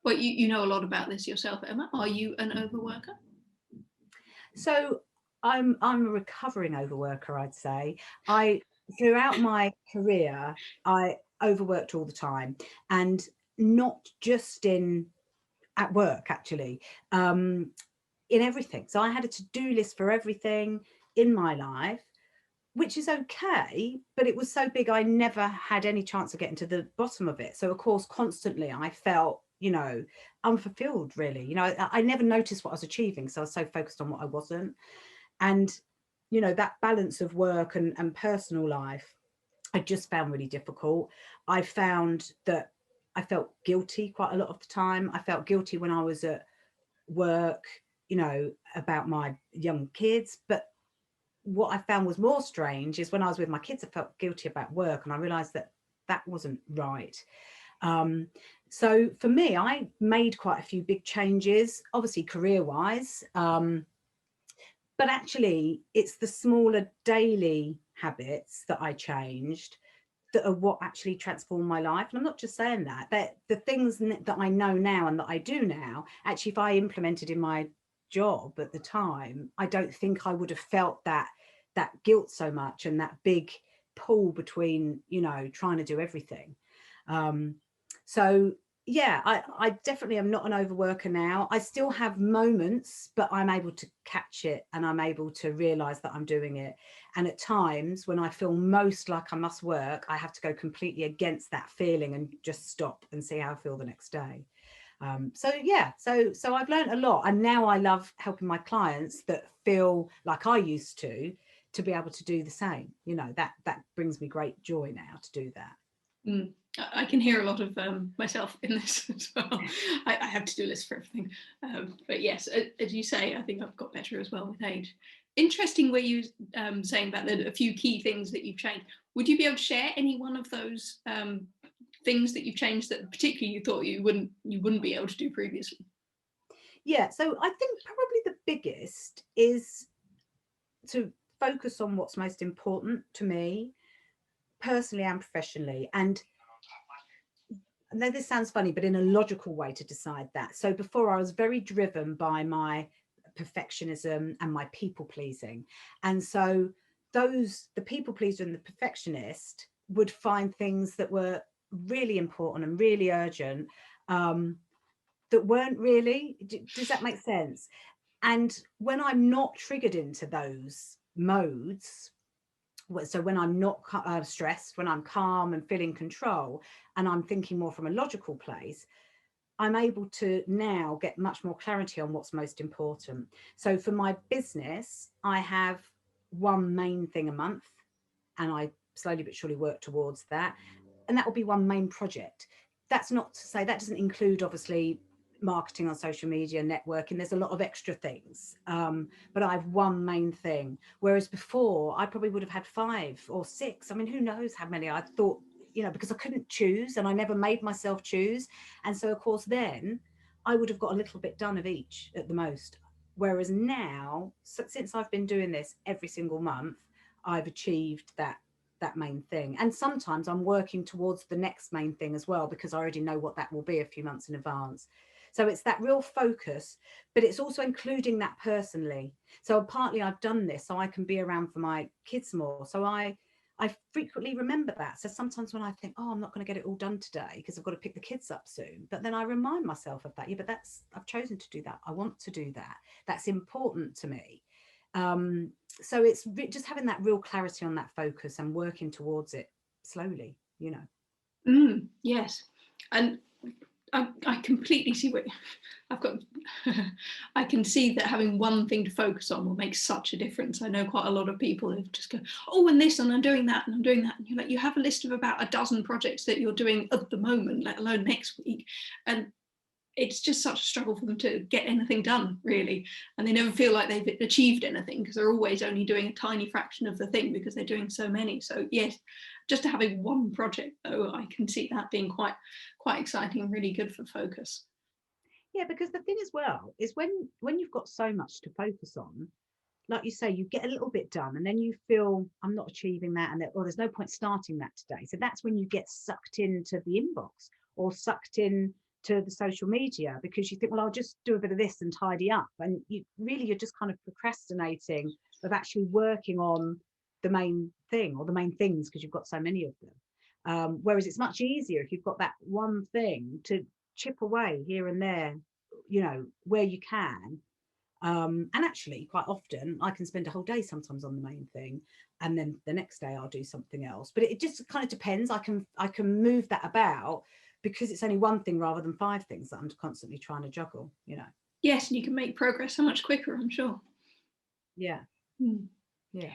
But you know a lot about this yourself, Emma. Are you an overworker? So I'm a recovering overworker, I'd say. I Throughout my career, I overworked all the time, and not just at work, actually, in everything. So I had a to-do list for everything in my life, which is okay, but it was so big I never had any chance of getting to the bottom of it. So of course, constantly I felt, unfulfilled, really. I never noticed what I was achieving, so I was so focused on what I wasn't. And that balance of work and personal life, I just found really difficult. I found that I felt guilty quite a lot of the time. I felt guilty when I was at work, about my young kids. But what I found was more strange is when I was with my kids, I felt guilty about work, and I realized that that wasn't right. So for me, I made quite a few big changes, obviously career wise. But actually, it's the smaller daily habits that I changed that are what actually transformed my life. And I'm not just saying that the things that I know now and that I do now, actually, if I implemented in my job at the time, I don't think I would have felt that guilt so much, and that big pull between, trying to do everything. So yeah, I definitely am not an overworker now. I still have moments, but I'm able to catch it, and I'm able to realize that I'm doing it. And at times when I feel most like I must work, I have to go completely against that feeling and just stop and see how I feel the next day. So yeah, so I've learned a lot, and now I love helping my clients that feel like I used to be able to do the same. That brings me great joy now to do that. Mm. I can hear a lot of myself in this as well. I have to do lists for everything. But yes, as you say, I think I've got better as well with age. Interesting where you saying about a few key things that you've changed. Would you be able to share any one of those things that you've changed that particularly you thought you wouldn't be able to do previously? Yeah, so I think probably the biggest is to focus on what's most important to me personally and professionally. And I know this sounds funny, but in a logical way to decide that. So before, I was very driven by my perfectionism and my people pleasing. And so the people pleaser and the perfectionist would find things that were really important and really urgent, that weren't really. Does that make sense? And when I'm not triggered into those modes, so when I'm not stressed, when I'm calm and feel in control, and I'm thinking more from a logical place, I'm able to now get much more clarity on what's most important. So for my business, I have one main thing a month, and I slowly but surely work towards that. And that will be one main project. That's not to say that doesn't include, obviously, marketing on social media, networking. There's a lot of extra things, but I have one main thing. Whereas before, I probably would have had 5 or 6. I mean, who knows how many I thought, because I couldn't choose, and I never made myself choose. And so, of course, then I would have got a little bit done of each at the most. Whereas now, since I've been doing this every single month, I've achieved that main thing. And sometimes I'm working towards the next main thing as well, because I already know what that will be a few months in advance. So it's that real focus, but it's also including that personally. So partly I've done this so I can be around for my kids more. So I frequently remember that. So sometimes when I think, oh, I'm not going to get it all done today because I've got to pick the kids up soon, but then I remind myself of that. Yeah, but I've chosen to do that. I want to do that. That's important to me. So it's just having that real clarity on that focus and working towards it slowly. Yes, and I completely see what I've got. I can see that having one thing to focus on will make such a difference. I know quite a lot of people who just go, oh, and this, and I'm doing that, and I'm doing that. And you're like, you have a list of about a dozen projects that you're doing at the moment, let alone next week. And it's just such a struggle for them to get anything done, really. And they never feel like they've achieved anything because they're always only doing a tiny fraction of the thing because they're doing so many. So yes, just having one project, though, I can see that being quite exciting and really good for focus. Yeah, because the thing as well is when you've got so much to focus on, like you say, you get a little bit done and then you feel I'm not achieving that, and there's no point starting that today. So that's when you get sucked into the inbox or sucked in to the social media, because you think, well, I'll just do a bit of this and tidy up, and you're just kind of procrastinating of actually working on the main thing, or the main things, because you've got so many of them. Whereas it's much easier if you've got that one thing to chip away here and there, you know, where you can. And actually, quite often I can spend a whole day sometimes on the main thing, and then the next day I'll do something else. But it just kind of depends. I can move that about, because it's only one thing rather than 5 things that I'm constantly trying to juggle, you know. Yes, and you can make progress so much quicker, I'm sure. Yeah. Mm. Yeah.